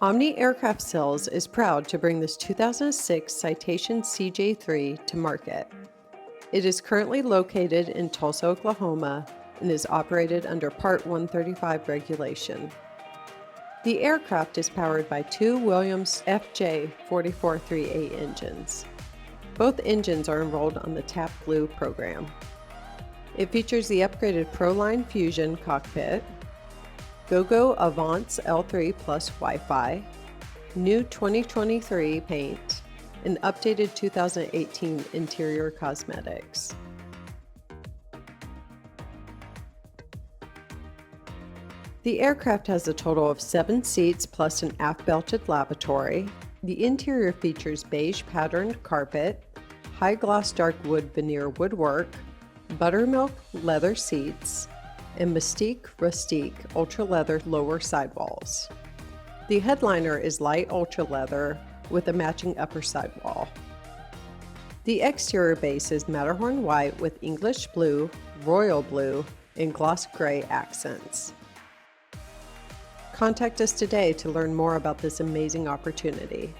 Omni Aircraft Sales is proud to bring this 2006 Citation CJ3 to market. It is currently located in Tulsa, Oklahoma, and is operated under Part 135 regulation. The aircraft is powered by two Williams FJ4438 engines. Both engines are enrolled on the TAP Blue program. It features the upgraded ProLine Fusion cockpit, GoGo Avance L3 Plus Wi-Fi, new 2023 paint, and updated 2018 interior cosmetics. The aircraft has a total of 7 seats plus an aft-belted lavatory. The interior features beige patterned carpet, high gloss dark wood veneer woodwork, buttermilk leather seats, and Mystique Rustique ultra leather lower sidewalls. The headliner is light ultra leather with a matching upper sidewall. The exterior base is Matterhorn white with English blue, royal blue, and gloss gray accents. Contact us today to learn more about this amazing opportunity.